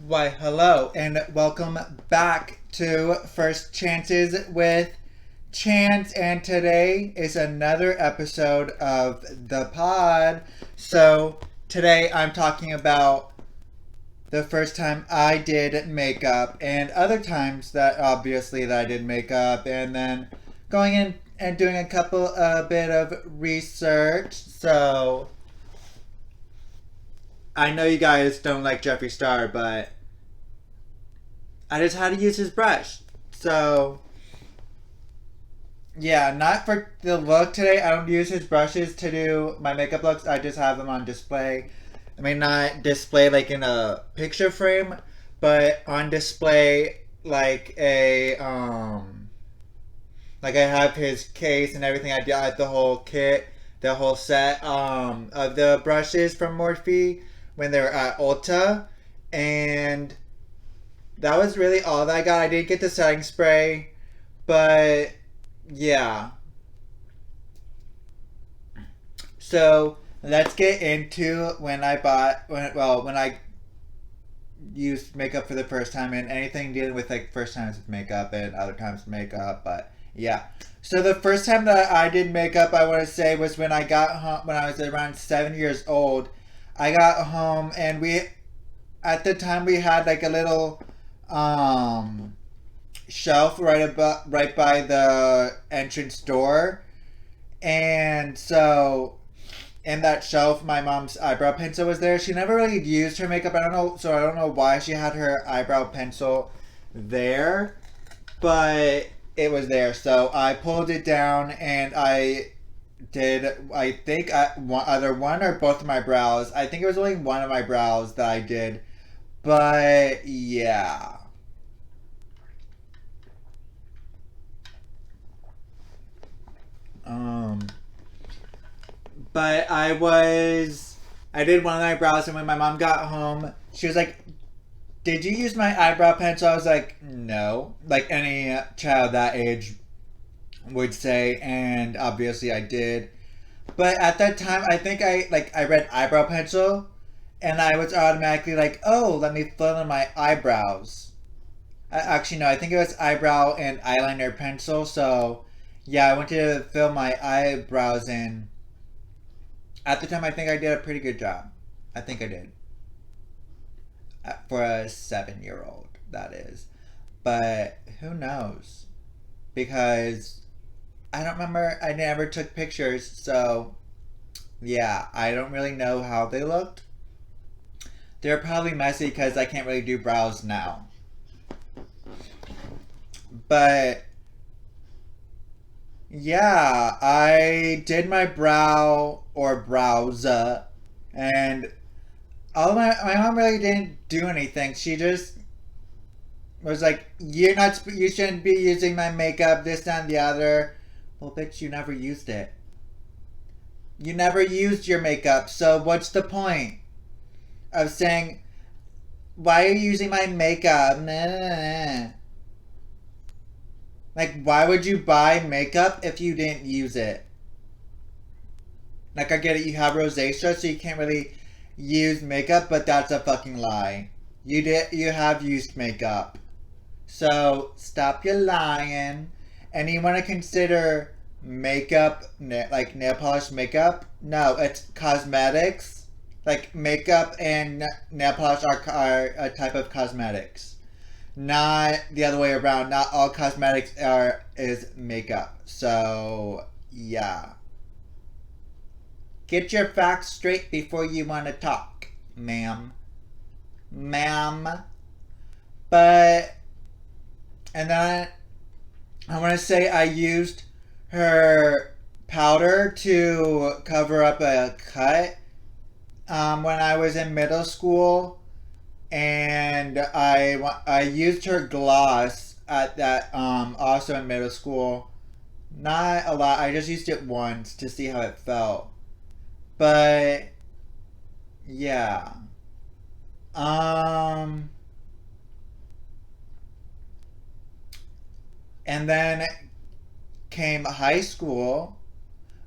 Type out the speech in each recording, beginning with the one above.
Why, hello, and welcome back to First Chances with Chance. And today is another episode of the pod. So, today I'm talking about the first time I did makeup and other times that obviously that I did makeup, and then going in and doing a bit of research. So, I know you guys don't like Jeffree Star, but I just had to use his brush. So, yeah, not for the look today. I don't use his brushes to do my makeup looks. I just have them on display. I mean, not display like in a picture frame, but on display like I have his case and everything. I got the whole kit, the whole set of the brushes from Morphe when they were at Ulta, and that was really all that I got. I did get the setting spray, but yeah. So let's get into when I used makeup for the first time and anything dealing with like first times with makeup and other times with makeup. But yeah. So the first time that I did makeup, I want to say, was when I got home when I was around 7 years old. I got home and we at the time we had like a little um shelf right by the entrance door, and so in that shelf my mom's eyebrow pencil was there. She never really used her makeup. I don't know why she had her eyebrow pencil there, but it was there. So I pulled it down and I did, I think, either one or both of my brows. I think it was only one of my brows that I did, but yeah. Um, but I did one of my eyebrows, and when my mom got home, she was like, "Did you use my eyebrow pencil?" I was like, "No," like any child that age would say, and obviously I did. But at that time, I think I read eyebrow pencil, and I was automatically like, "Oh, let me fill in my eyebrows." Actually, no, I think it was eyebrow and eyeliner pencil. So, yeah, I wanted to fill my eyebrows in. At the time, I think I did a pretty good job. I think I did. For a 7 year old, that is. But who knows? Because I don't remember, I never took pictures, so yeah, I don't really know how they looked. They're probably messy because I can't really do brows now. But yeah, I did my brow or brows, and my mom really didn't do anything. She just was like, you shouldn't be using my makeup, this, that, and the other." Well, bitch, you never used it. You never used your makeup, so what's the point of saying, "Why are you using my makeup?" Nah, nah, nah, nah. Like, why would you buy makeup if you didn't use it? Like, I get it, you have rosacea, so you can't really use makeup, but that's a fucking lie. You have used makeup. So, stop your lying. And you want to consider makeup, like nail polish makeup? No, it's cosmetics. Like, makeup and nail polish are a type of cosmetics. Not the other way around. Not all cosmetics is makeup. So, yeah. Get your facts straight before you want to talk, ma'am. Ma'am. But, and then I want to say I used her powder to cover up a cut when I was in middle school, and I used her gloss at that also in middle school. Not a lot. I just used it once to see how it felt. But yeah. Um and then came high school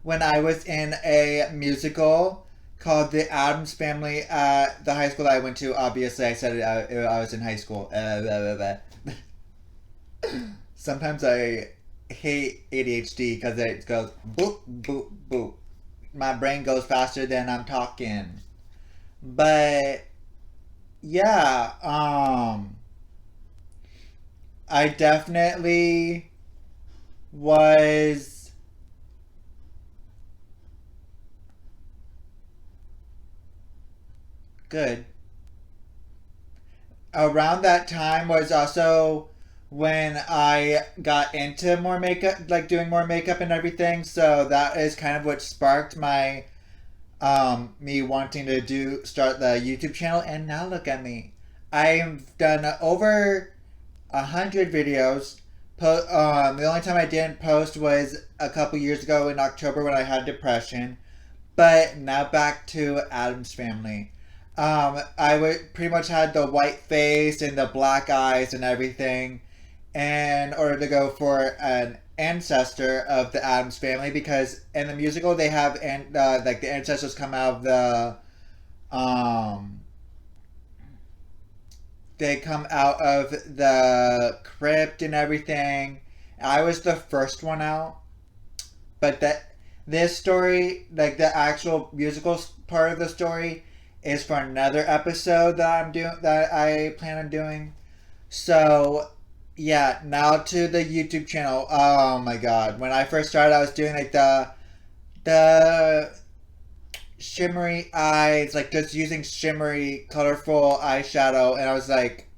when I was in a musical called The Addams Family at the high school that I went to. Obviously, I said I was in high school. Blah, blah, blah. Sometimes I hate ADHD because it goes boop, boop, boop. My brain goes faster than I'm talking. But yeah, I definitely was good. Around that time was also when I got into more makeup, like doing more makeup and everything. So that is kind of what sparked my me wanting to start the YouTube channel. And now look at me. I've done over 100 videos. The only time I didn't post was a couple years ago in October when I had depression. But now back to Addams Family. I would pretty much had the white face and the black eyes and everything, in order to go for an ancestor of the Addams Family, because in the musical they have like the ancestors come out of um they come out of the crypt and everything. I was the first one out, but that this story, like the actual musical part of the story, is for another episode that I plan on doing. So yeah, now to the YouTube channel. Oh my god. When I first started I was doing like the shimmery eyes, like just using shimmery, colorful eyeshadow, and I was like,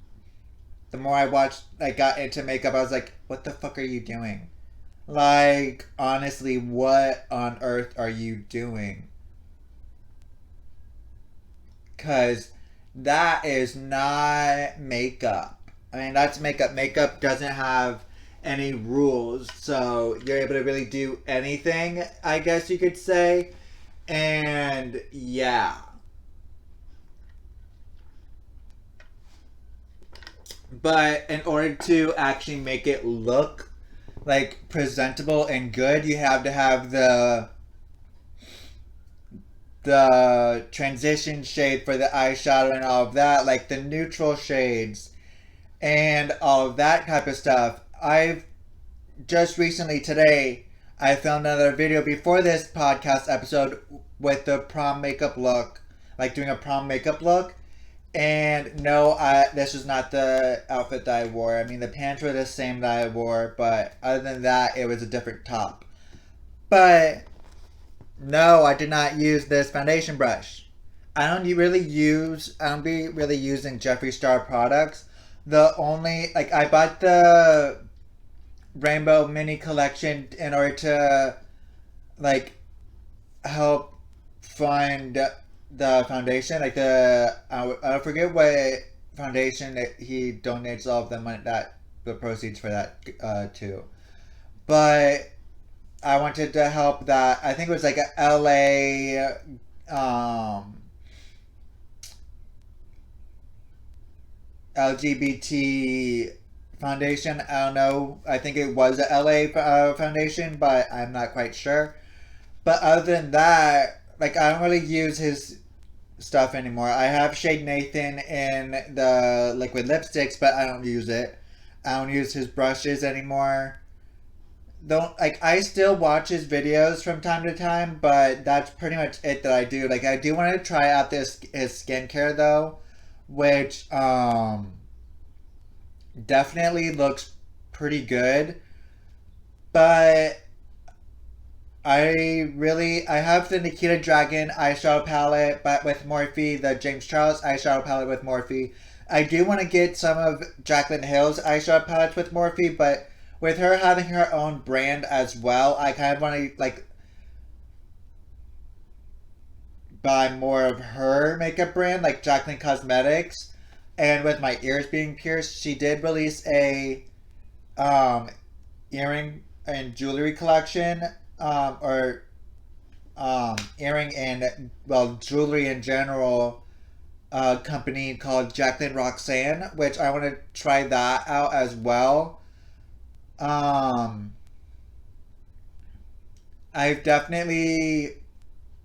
the more I watched, I got into makeup, I was like, what the fuck are you doing? Like, honestly, what on earth are you doing? Because that is not makeup. I mean, that's makeup. Makeup doesn't have any rules, so you're able to really do anything, I guess you could say. And yeah. But in order to actually make it look like presentable and good, you have to have the transition shade for the eyeshadow and all of that, like the neutral shades and all of that type of stuff. I've just recently today I filmed another video before this podcast episode with the prom makeup look, like doing a prom makeup look. And no, this was not the outfit that I wore. I mean, the pants were the same that I wore, but other than that, it was a different top. But no, I did not use this foundation brush. I don't be really using Jeffree Star products. The only, like, I bought the Rainbow Mini Collection in order to, like, help fund the foundation. Like, I forget what foundation that he donates all of the money, that, the proceeds for that, to. But I wanted to help that. I think it was like a LA, LGBT foundation. I don't know. I think it was a LA foundation, but I'm not quite sure. But other than that, like, I don't really use his stuff anymore. I have Shade Nathan in the liquid lipsticks, but I don't use it. I don't use his brushes anymore. Don't, like, I still watch his videos from time to time, but that's pretty much it that I do. Like, I do want to try out this his skincare though, which definitely looks pretty good. But I have the Nikita Dragon eyeshadow palette, but with Morphe, the James Charles eyeshadow palette with Morphe. I do want to get some of Jaclyn Hill's eyeshadow palettes with Morphe, but with her having her own brand as well, I kind of want to, like, buy more of her makeup brand, like Jaclyn Cosmetics. And with my ears being pierced, she did release a um, earring and jewelry collection, or earring and, well, jewelry in general, company called Jacqueline Roxanne, which I want to try that out as well. Um, I've definitely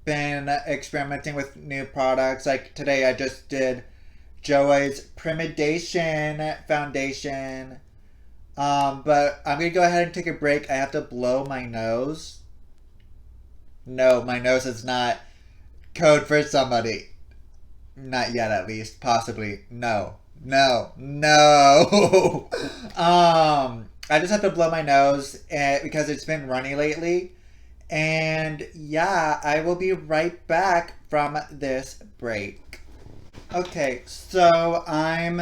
been experimenting with new products. Like today I just did Joey's Premedation foundation. But I'm gonna go ahead and take a break. I have to blow my nose. No, my nose is not code for somebody. Not yet, at least. Possibly. No. No. No. I just have to blow my nose because it's been runny lately. And yeah, I will be right back from this break. Okay, so I'm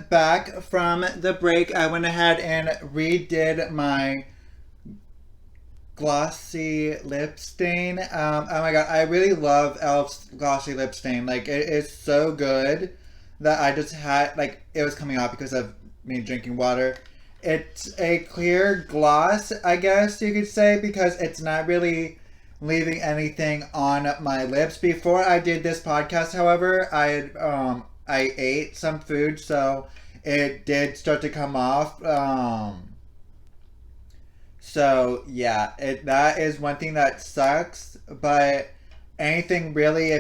back from the break. I went ahead and redid my glossy lip stain. Oh my god, I really love Elf's glossy lip stain. Like, it is so good that I just had, like, it was coming off because of me drinking water. It's a clear gloss, I guess you could say, because it's not really leaving anything on my lips. Before I did this podcast, however, I ate some food, so it did start to come off. So yeah, that is one thing that sucks. But anything really,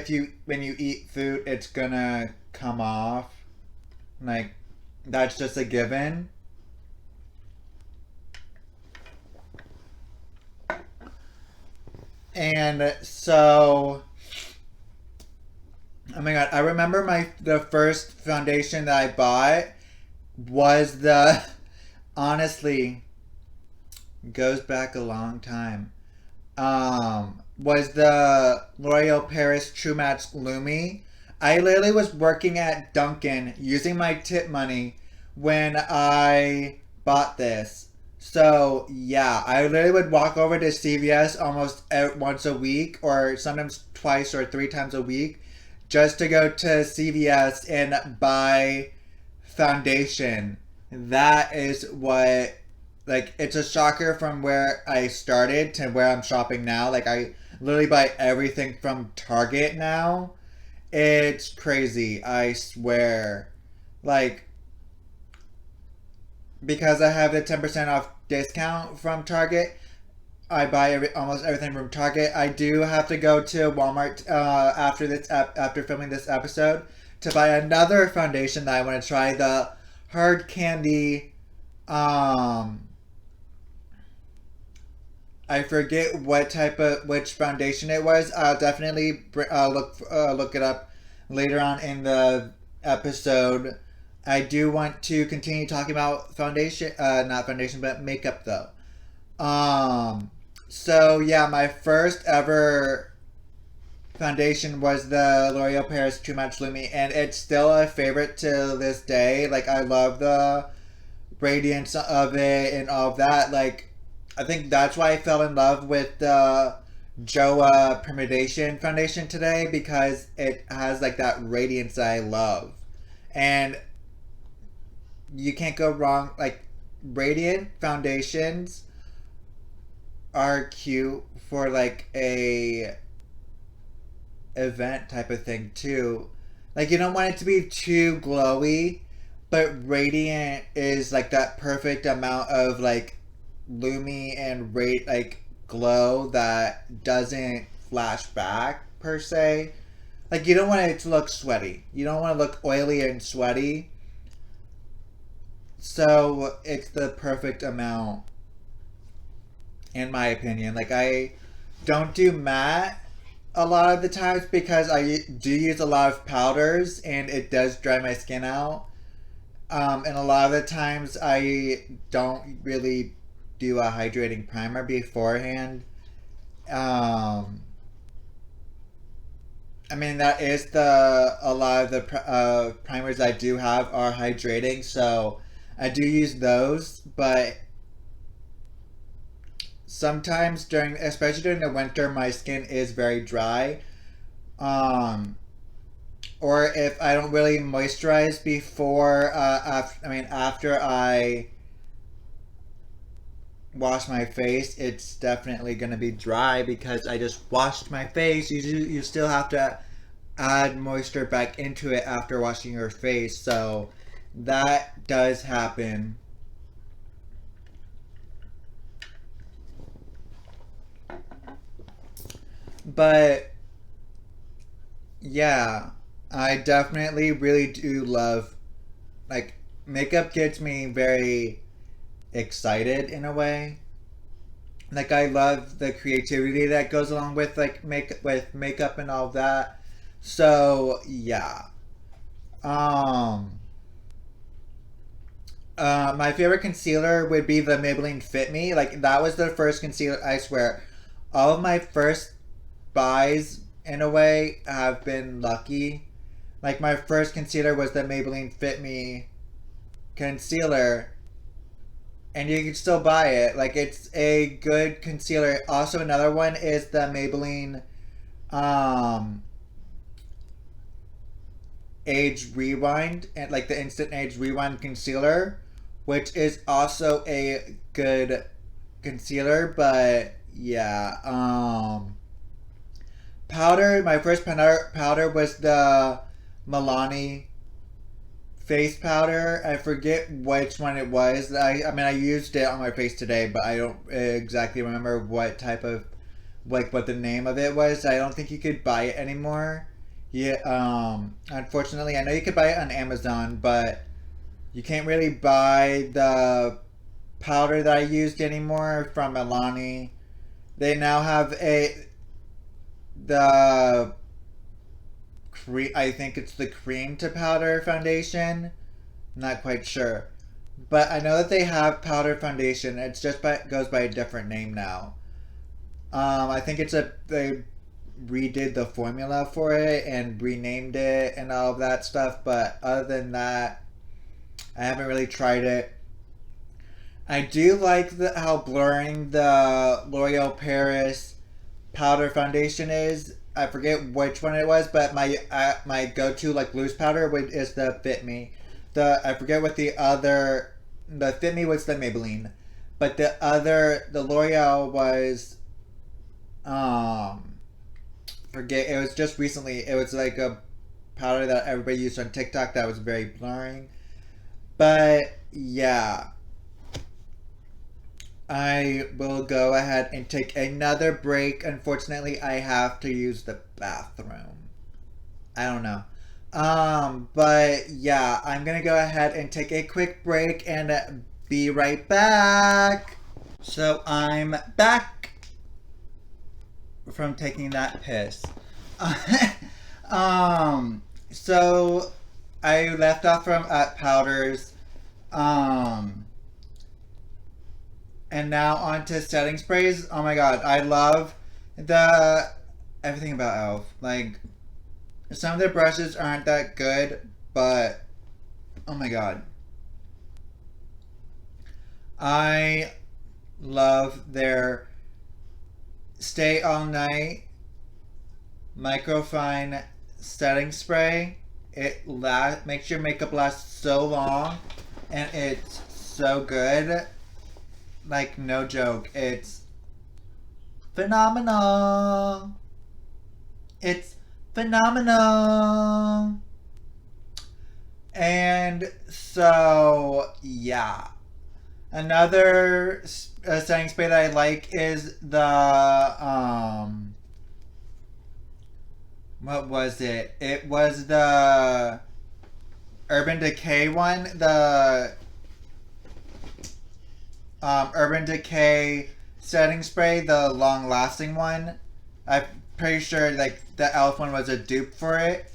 when you eat food, it's gonna come off. Like, that's just a given. And so, oh my god, I remember the first foundation that I bought was honestly, goes back a long time. Was the L'Oreal Paris True Match Lumi. I literally was working at Dunkin' using my tip money when I bought this. So yeah, I literally would walk over to CVS almost once a week, or sometimes twice or three times a week, just to go to CVS and buy foundation. That is what, like, it's a shocker from where I started to where I'm shopping now. Like, I literally buy everything from Target now. It's crazy, I swear. Like, because I have the 10% off discount from Target, I buy almost everything from Target. I do have to go to Walmart after filming this episode to buy another foundation that I want to try, the Hard Candy. I forget which foundation it was. I'll definitely look it up later on in the episode. I do want to continue talking about foundation, not foundation, but makeup though. So yeah, my first ever foundation was the L'Oreal Paris True Match Lumi, and it's still a favorite to this day. Like, I love the radiance of it and all of that. Like, I think that's why I fell in love with the Joa Premedation foundation today, because it has like that radiance that I love. And you can't go wrong. Like, radiant foundations are cute for like a event type of thing too. Like, you don't want it to be too glowy, but radiant is like that perfect amount of like lumi and like glow that doesn't flash back per se. Like, you don't want it to look sweaty. You don't want to look oily and sweaty. So it's the perfect amount, in my opinion. Like, I don't do matte a lot of the times because I do use a lot of powders and it does dry my skin out. And a lot of the times I don't really do a hydrating primer beforehand. I mean, that is a lot of the primers I do have are hydrating, so I do use those, but sometimes especially during the winter, my skin is very dry. Or if I don't really moisturize before, after I wash my face, it's definitely gonna be dry because I just washed my face. You still have to add moisture back into it after washing your face, so that does happen. But yeah, I definitely really do love, like, makeup gets me very excited in a way. Like, I love the creativity that goes along with like makeup and all of that. So yeah. Um my favorite concealer would be the Maybelline Fit Me. Like, that was the first concealer, I swear. All of my first buys in a way have been lucky. Like, my first concealer was the Maybelline Fit Me concealer, and you can still buy it. Like, it's a good concealer. Also, another one is the Maybelline um Age Rewind, and like the Instant Age Rewind concealer, which is also a good concealer. But yeah, powder. My first powder was the Milani face powder. I forget which one it was. I mean, I used it on my face today, but I don't exactly remember what type of, like, what the name of it was. I don't think you could buy it anymore. Yeah. Unfortunately, I know you could buy it on Amazon, but you can't really buy the powder that I used anymore from Milani. They now have the cream. I think it's the cream to powder foundation. I'm not quite sure, but I know that they have powder foundation. It's just goes by a different name now. I think they redid the formula for it and renamed it and all of that stuff. But other than that, I haven't really tried it. I do like how blurring the L'Oreal Paris powder foundation is. I forget which one it was, but my go to like loose powder is the Fit Me. I forget what the Fit Me was the Maybelline, but the L'Oreal was forget, it was just recently. It was like a powder that everybody used on TikTok that was very blurring. But yeah, I will go ahead and take another break. Unfortunately, I have to use the bathroom. I don't know. But yeah, I'm gonna go ahead and take a quick break and be right back. So I'm back from taking that piss. So I left off from at powders. Um, and now on to setting sprays. Oh my god, I love the everything about Elf. Like, some of their brushes aren't that good, but oh my god, I love their Stay All Night microfine setting spray. Makes your makeup last so long, and it's so good. Like, no joke, it's phenomenal. It's phenomenal. And so yeah, another setting spray that I like is the what was it? It was the Urban Decay one, the Urban Decay setting spray, the long lasting one. I'm pretty sure like the Elf one was a dupe for it.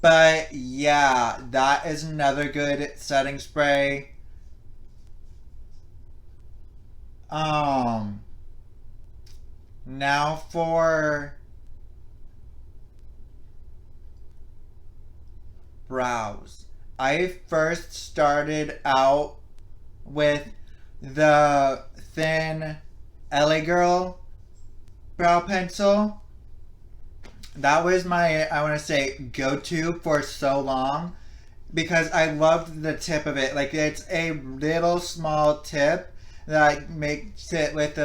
But yeah, that is another good setting spray. Um Now for brows. I first started out with the thin Ellie Girl brow pencil. That was my, I want to say, go-to for so long because I loved the tip of it. Like, it's a little small tip that makes it with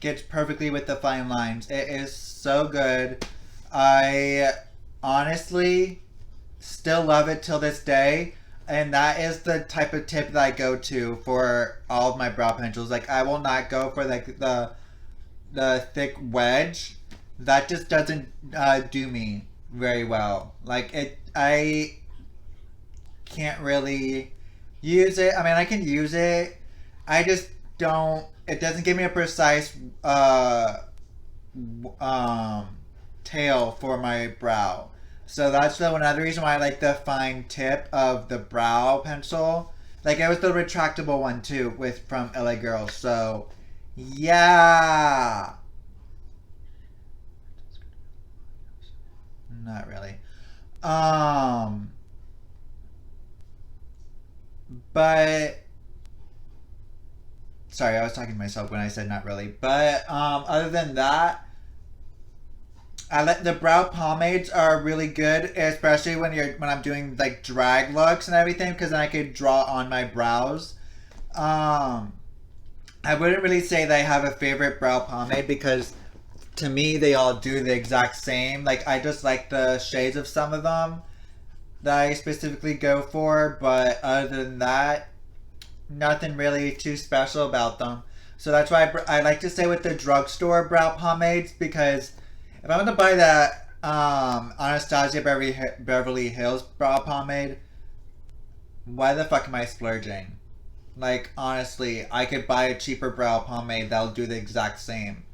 gets perfectly with the fine lines. It is so good. I honestly still love it till this day. And that is the type of tip that I go to for all of my brow pencils. Like, I will not go for like the thick wedge. that just doesn't do me very well. Like I can't really use it. I mean, I can use it. I just don't. It doesn't give me a precise um, tail for my brow. So that's the another reason why I like the fine tip of the brow pencil. Like it was the retractable one too, with from LA Girls. So yeah, not really. Um, but sorry, I was talking to myself when I said not really. But other than that, I let the brow pomades are really good, especially when I'm doing like drag looks and everything, because then I could draw on my brows. Um, I wouldn't really say that I have a favorite brow pomade because to me they all do the exact same. Like I just like the shades of some of them that I specifically go for, but other than that, nothing really too special about them. So that's why I like to stay with the drugstore brow pomades because if I'm gonna buy that Anastasia Beverly Hills brow pomade, why the fuck am I splurging? Like honestly, I could buy a cheaper brow pomade that'll do the exact same.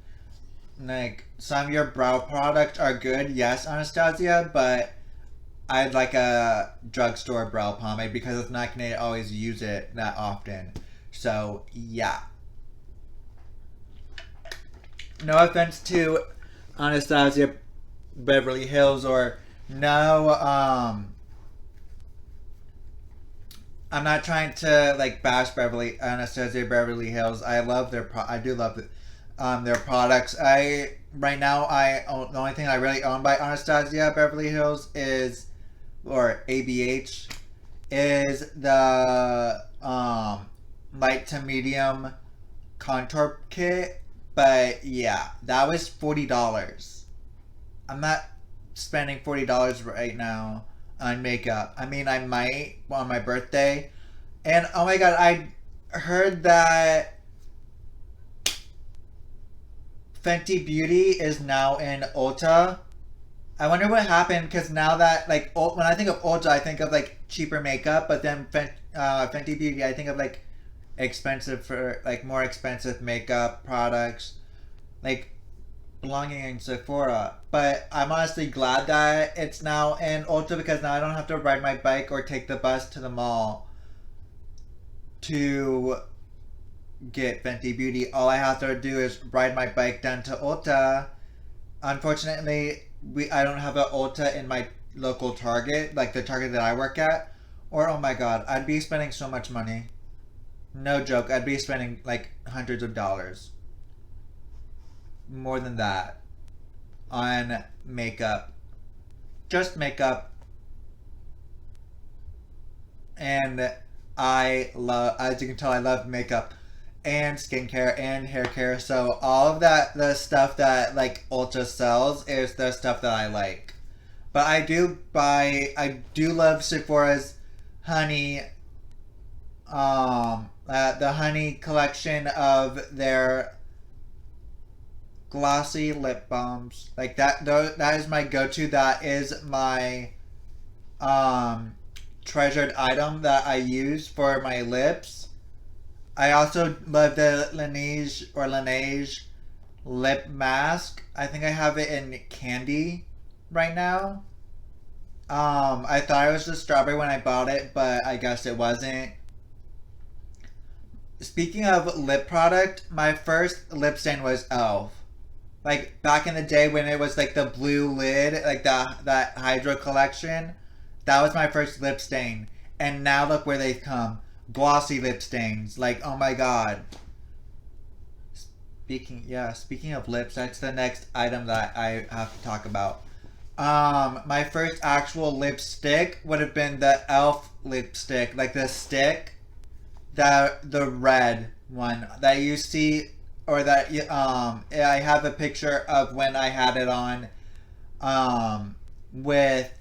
Like some of your brow products are good, yes, Anastasia, but I'd like a drugstore brow pomade because it's not gonna always use it that often. So yeah. No offense to Anastasia Beverly Hills or no I'm not trying to like bash Beverly Anastasia Beverly Hills. I love I do love their products. I right now I own, the only thing I really own by Anastasia Beverly Hills is or ABH is the light to medium contour kit. But yeah, that was $40. I'm not spending $40 right now on makeup. I mean, I might on my birthday. And oh my god, I heard that Fenty Beauty is now in Ulta. I wonder what happened because now that like when I think of Ulta, I think of like cheaper makeup, but then Fenty Beauty, I think of like expensive for like more expensive makeup products, like belonging in Sephora. But I'm honestly glad that it's now in Ulta because now I don't have to ride my bike or take the bus to the mall to get Fenty Beauty. All I have to do is ride my bike down to Ulta. Unfortunately, I don't have an Ulta in my local Target, like the Target that I work at. Or oh my god, I'd be spending so much money. No joke, I'd be spending like hundreds of dollars. More than that on makeup. Just makeup. And I love, as you can tell, I love makeup and skincare and hair care. So all of that, the stuff that like Ulta sells is the stuff that I like. But I do love Sephora's honey, the honey collection of their glossy lip balms. Like that is my go-to. That is my treasured item that I use for my lips. I also love the Laneige lip mask. I think I have it in candy right now. I thought it was the strawberry when I bought it, but I guess it wasn't. Speaking of lip product, my first lip stain was Elf. Like back in the day when it was like the blue lid, like that Hydro collection, that was my first lip stain. And now look where they've come. Glossy lip stains. Like, oh my god. Speaking of lips, that's the next item that I have to talk about. My first actual lipstick would have been the Elf lipstick, like the stick, the red one that you see, or that I have a picture of when I had it on, with,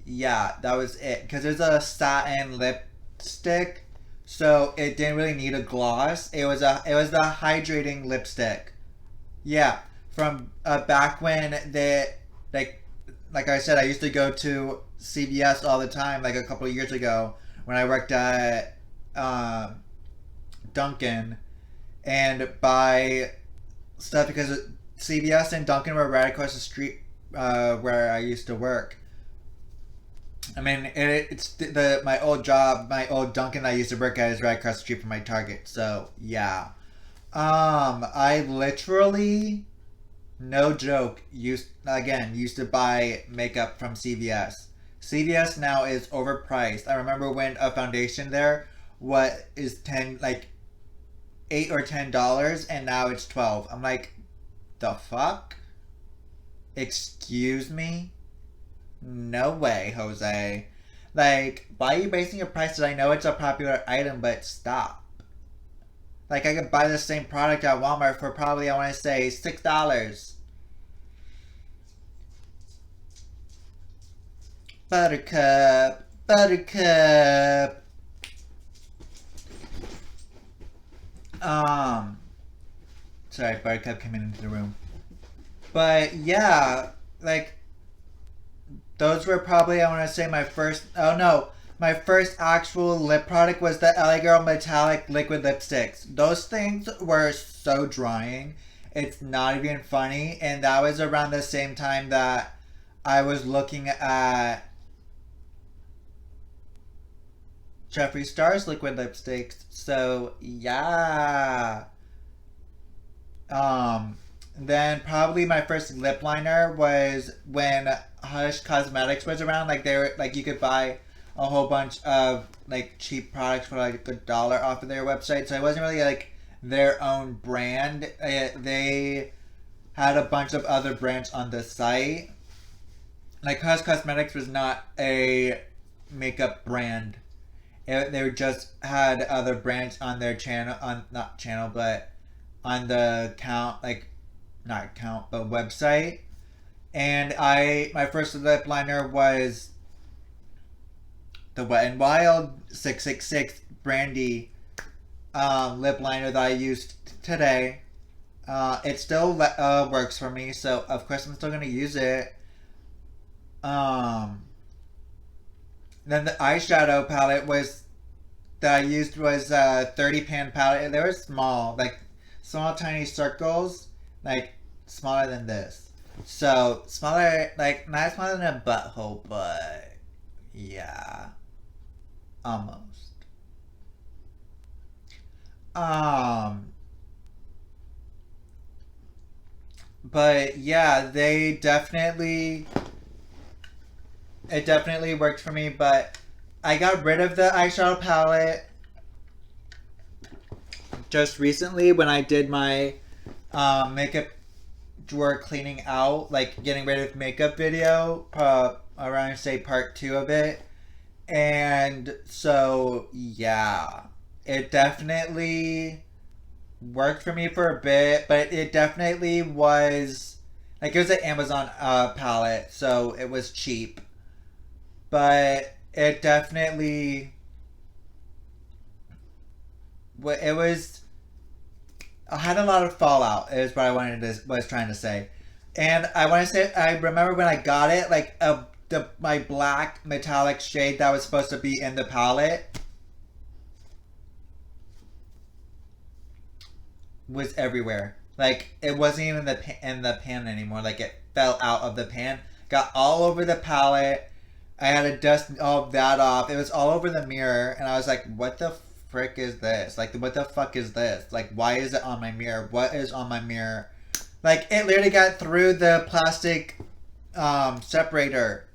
yeah, that was it, because there's a satin lipstick, so it didn't really need a gloss. It was the hydrating lipstick. Yeah. from back when like like I said, I used to go to CVS all the time, like a couple of years ago when I worked at Dunkin' and buy stuff because CVS and Dunkin' were right across the street where I used to work. I mean, it's the my old job, my old Dunkin' I used to work at is right across the street from my Target. So yeah, I literally, no joke, used to buy makeup from CVS. CVS now is overpriced. I remember when a foundation there, what is 10 like $8 or $10, and now it's 12. I'm like, the fuck? Excuse me? No way, Jose. Like, why are you basing your prices? I know it's a popular item, but stop. Like, I could buy the same product at Walmart for probably, I want to say, $6. Buttercup, Buttercup. Sorry, Buttercup came into the room. But yeah, like, those were probably, I want to say, my first. Oh no, my first actual lip product was the LA Girl Metallic Liquid Lipsticks. Those things were so drying. It's not even funny. And that was around the same time that I was looking at Jeffree Star's liquid lipsticks. So yeah. Um, then probably my first lip liner was when Hush Cosmetics was around. Like they were like you could buy a whole bunch of like cheap products for like $1 off of their website. So it wasn't really like their own brand. They had a bunch of other brands on the site. Like Hush Cosmetics was not a makeup brand. They just had other brands on their channel, on not channel, but on the account, like not account, but website. And my first lip liner was the Wet n Wild 666 Brandy lip liner that I used today. It still works for me, so of course I'm still gonna use it. Then the eyeshadow palette that I used was a 30 pan palette. They were small, like small tiny circles, like smaller than this. So smaller, like not smaller than a butthole, but yeah, almost. Um, but yeah, it definitely worked for me. But I got rid of the eyeshadow palette just recently when I did my makeup drawer cleaning out, like getting rid of makeup video, around say part 2 of it. And so yeah, it definitely worked for me for a bit, but it definitely was like it was an Amazon palette, so it was cheap. But it definitely it was I had a lot of fallout is what I was trying to say. And I want to say I remember when I got it, like my black metallic shade that was supposed to be in the palette was everywhere. Like it wasn't even in the pan anymore. Like it fell out of the pan, got all over the palette. I had to dust all of that off. It was all over the mirror, and I was like, "What the frick is this? Like, what the fuck is this? Like, why is it on my mirror? What is on my mirror?" Like, it literally got through the plastic separator.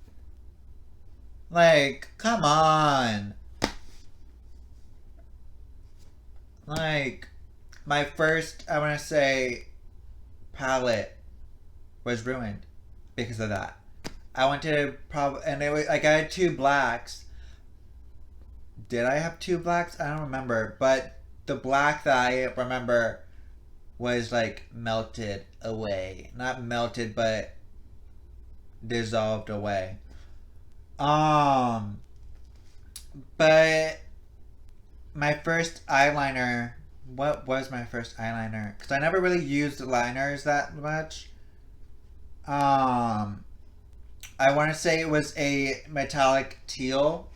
Like, come on. Like, my first, I want to say, palette was ruined because of that. I went to and it was like I had 2 blacks. Did I have 2 blacks? I don't remember, but the black that I remember was like melted away. Not melted, but dissolved away. But my first eyeliner what was my first eyeliner? Because I never really used liners that much. I want to say it was a metallic teal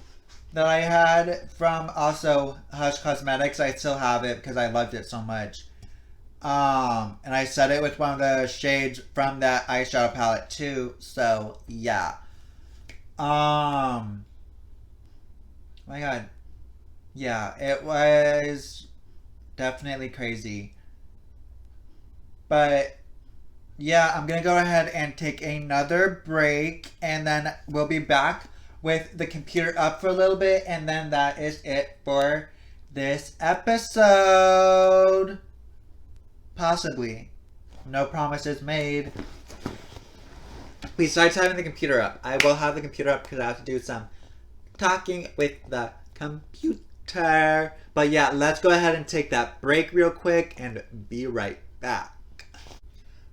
that I had from also Hush Cosmetics. I still have it because I loved it so much. And I set it with one of the shades from that eyeshadow palette too. So yeah. My God. Yeah, it was definitely crazy. But yeah, I'm gonna go ahead and take another break, and then we'll be back with the computer up for a little bit, and then that is it for this episode. Possibly. No promises made. Besides having the computer up, I will have the computer up because I have to do some talking with the computer. But yeah, let's go ahead and take that break real quick and be right back.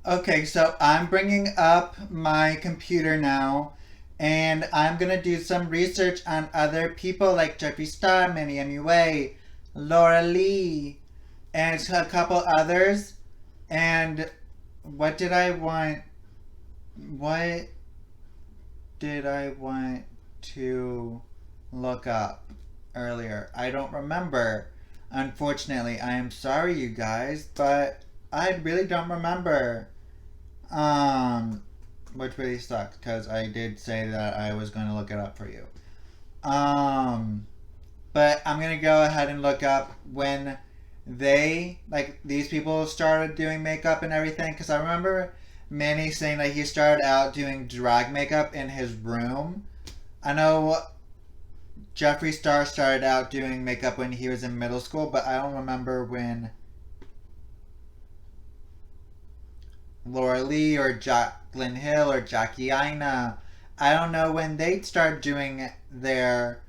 Okay, so I'm bringing up my computer now, and I'm gonna do some research on other people like Jeffree Star, Minnie MUA, Laura Lee, and a couple others. And what did I want? What did I want to look up earlier? I don't remember. Unfortunately, I am sorry, you guys, but I really don't remember. Which really sucks because I did say that I was going to look it up for you. But I'm gonna go ahead and look up when these people started doing makeup and everything, because I remember Manny saying that he started out doing drag makeup in his room. I know Jeffree Star started out doing makeup when he was in middle school, but I don't remember when Laura Lee or Jaclyn Hill or Jackie Aina, I don't know when they start doing their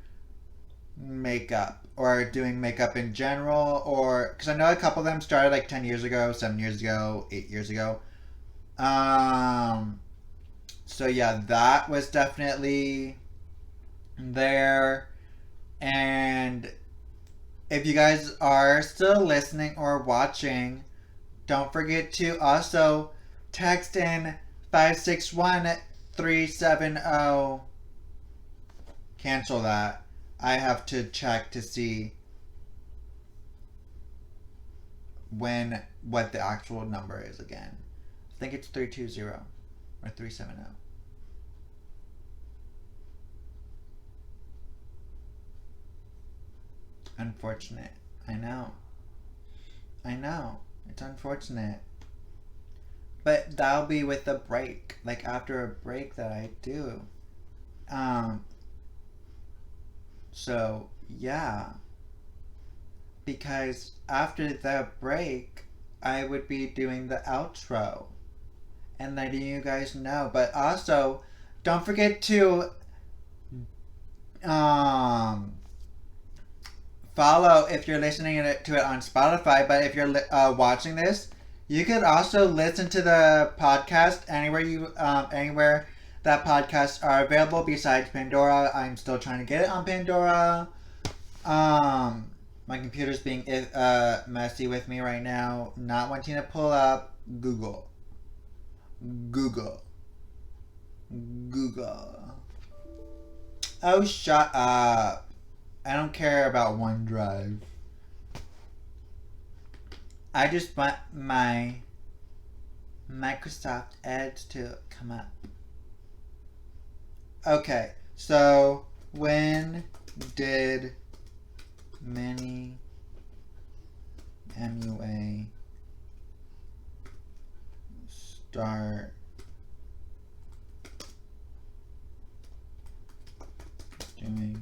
makeup or doing makeup in general, or because I know a couple of them started like 10 years ago, 7 years ago, 8 years ago. So yeah, that was definitely there. And if you guys are still listening or watching, don't forget to also text in 561-370. Cancel that. I have to check to see what the actual number is again. I think it's 320 or 370. Unfortunate. I know. It's unfortunate. But that'll be with a break. Like after a break that I do. So yeah. Because after the break I would be doing the outro and letting you guys know. But also don't forget to follow if you're listening to it on Spotify. But if you're watching this, you could also listen to the podcast anywhere that podcasts are available besides Pandora. I'm still trying to get it on Pandora. My computer's being messy with me right now, not wanting to pull up Google. Oh, shut up. I don't care about OneDrive. I just want my Microsoft Edge to come up. Okay, so when did Minnie MUA start doing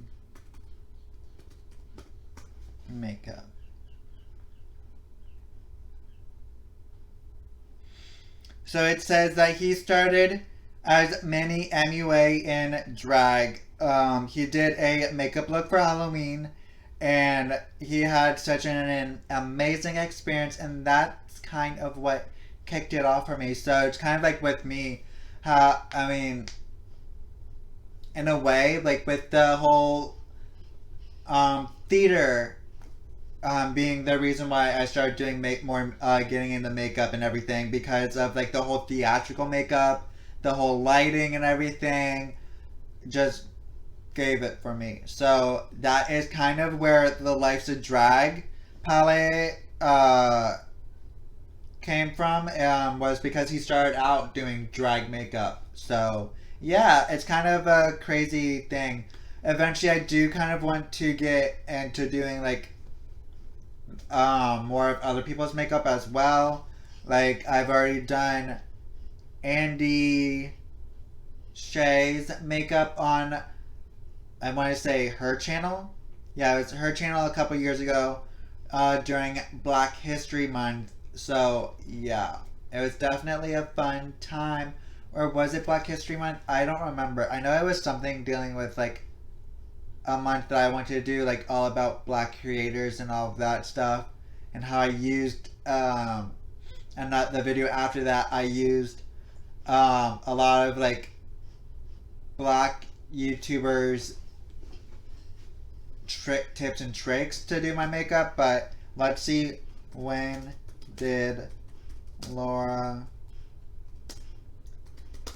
makeup? So it says that he started as Minnie MUA in drag. He did a makeup look for Halloween, and he had such an amazing experience, and that's kind of what kicked it off for me. So it's kind of like with me, in a way, like with the whole theater being the reason why I started doing getting into makeup and everything, because of like the whole theatrical makeup, the whole lighting and everything, just gave it for me. So that is kind of where the Life's a Drag palette came from, was because he started out doing drag makeup. So yeah, it's kind of a crazy thing. Eventually, I do kind of want to get into doing like more of other people's makeup as well. Like I've already done Andy Shay's makeup on, I want to say, her channel. Yeah, it was her channel a couple years ago during Black History Month. So yeah, it was definitely a fun time. Or was it Black History Month? I don't remember. I know it was something dealing with like a month that I wanted to do, like all about Black creators and all of that stuff, and how I used and not the video after that, I used a lot of like Black YouTubers trick tips and tricks to do my makeup. But let's see, when did Laura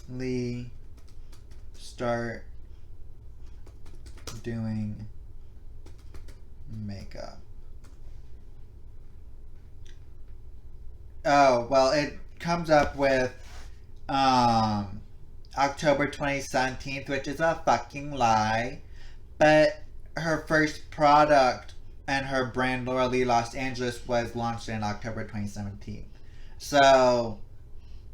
Lee start doing makeup? Oh, well, it comes up with October 2017, which is a fucking lie. But her first product and her brand, Laura Lee Los Angeles, was launched in October 2017. So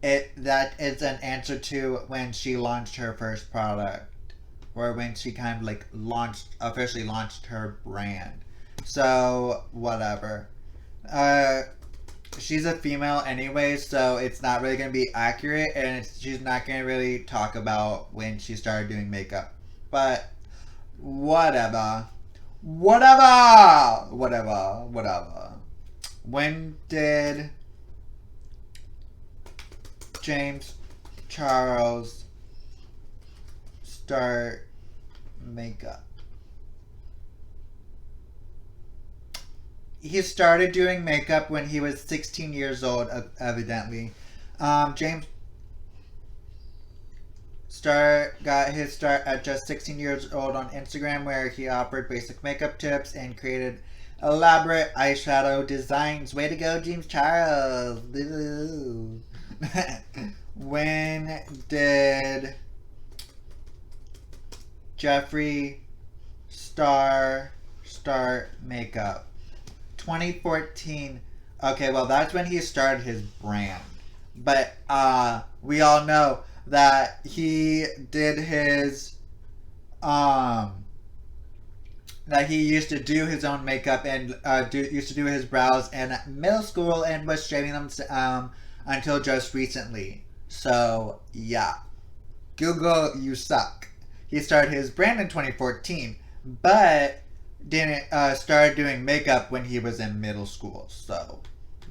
that is an answer to when she launched her first product, or when she kind of like officially launched her brand. So whatever. She's a female anyway, so it's not really going to be accurate, and she's not going to really talk about when she started doing makeup. But whatever. When did James Charles start makeup? He started doing makeup when he was 16 years old, evidently. James got his start at just 16 years old on Instagram, where he offered basic makeup tips and created elaborate eyeshadow designs. Way to go, James Charles! When did Jeffree Star start makeup? 2014. Okay, well, that's when he started his brand. But we all know that he did his that he used to do his own makeup and used to do his brows in middle school and was shaving them until just recently. So yeah, Google, you suck. He started his brand in 2014, but didn't start doing makeup when he was in middle school. So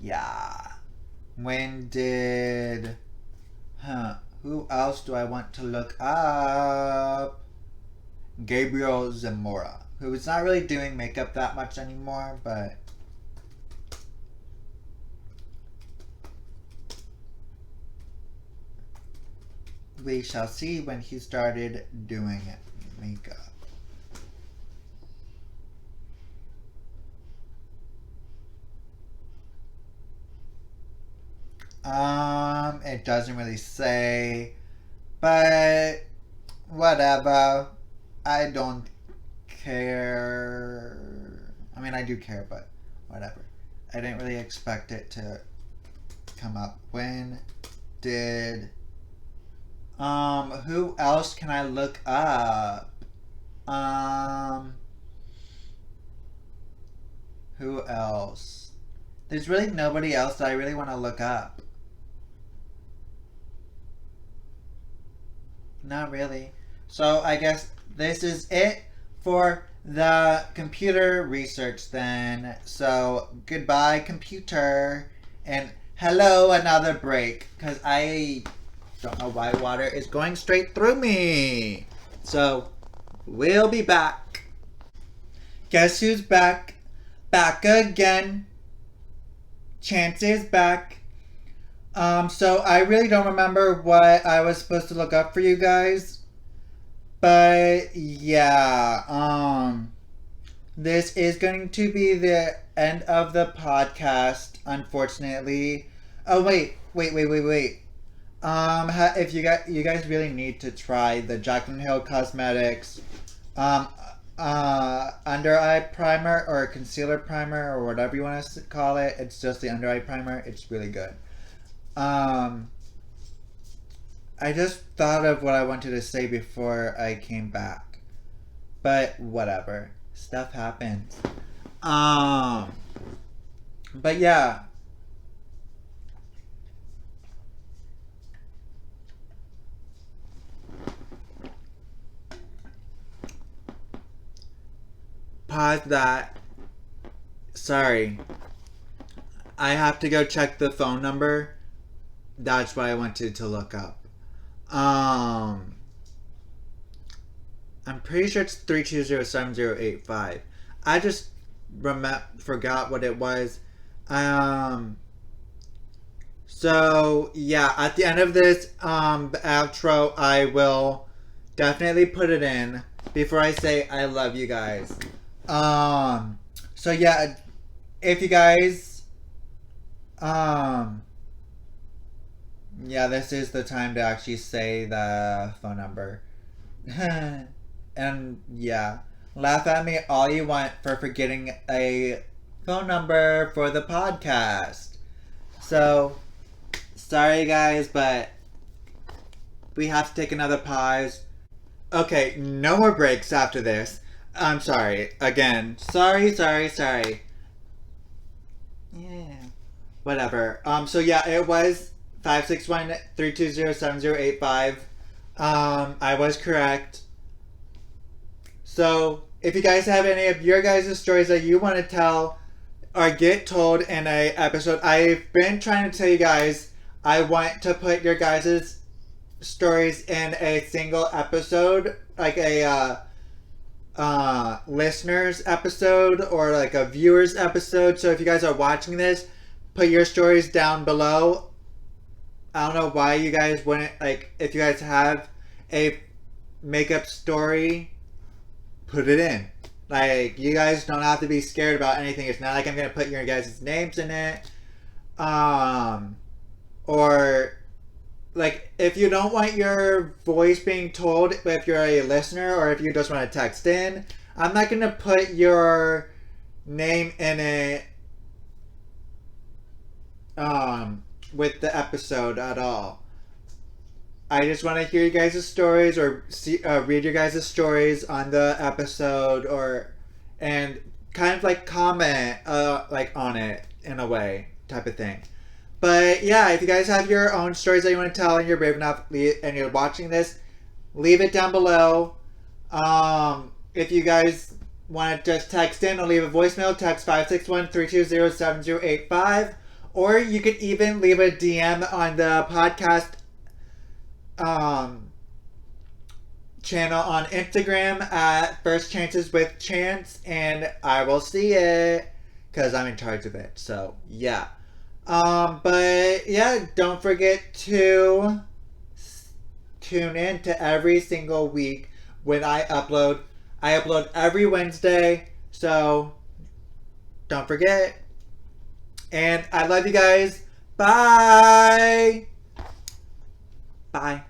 yeah. When did who else do I want to look up? Gabriel Zamora, who is not really doing makeup that much anymore, but we shall see when he started doing makeup. It doesn't really say, but whatever. I don't care. I mean, I do care, but whatever. I didn't really expect it to come up. When did who else can I look up? Who else? There's really nobody else that I really want to look up. Not really. So I guess this is it for the computer research then. So goodbye, computer, and hello, another break, because I don't know why water is going straight through me. So we'll be back. Guess who's back? back again. Chance is back. So I really don't remember what I was supposed to look up for you guys. But yeah, this is going to be the end of the podcast, unfortunately. Oh wait. If you guys really need to try the Jaclyn Hill Cosmetics, um, under eye primer or concealer primer or whatever you want to call it. It's just the under eye primer. It's really good. I just thought of what I wanted to say before I came back, but whatever. Stuff happens. But yeah. Pause that. Sorry. I have to go check the phone number. That's what I wanted to look up. I'm pretty sure it's 320-7085. I just forgot what it was. So yeah, at the end of this outro, I will definitely put it in before I say I love you guys. So yeah, if you guys, yeah, this is the time to actually say the phone number. And yeah, laugh at me all you want for forgetting a phone number for the podcast. So, sorry guys, but we have to take another pause. Okay, no more breaks after this. I'm sorry. Again. Sorry. Yeah. Whatever. So yeah, it was 561-320-7085. I was correct. So, if you guys have any of your guys' stories that you want to tell or get told in a episode, I've been trying to tell you guys I want to put your guys' stories in a single episode, like a listeners episode or like a viewers episode. So if you guys are watching this, put your stories down below. I don't know why you guys wouldn't, like, if you guys have a makeup story, put it in. Like, you guys don't have to be scared about anything. It's not like I'm gonna put your guys' names in it. Or like, if you don't want your voice being told, if you're a listener or if you just want to text in, I'm not gonna put your name in it with the episode at all. I just want to hear you guys' stories or read your guys' stories on the episode, and kind of like comment like on it in a way, type of thing. But yeah, if you guys have your own stories that you want to tell and you're brave enough and you're watching this, leave it down below. If you guys want to just text in or leave a voicemail, text 561-320-7085. Or you could even leave a DM on the podcast channel on Instagram at First Chances with Chance, and I will see it because I'm in charge of it. So yeah. But yeah, don't forget to tune in to every single week when I upload. I upload every Wednesday, so don't forget. And I love you guys. Bye. Bye.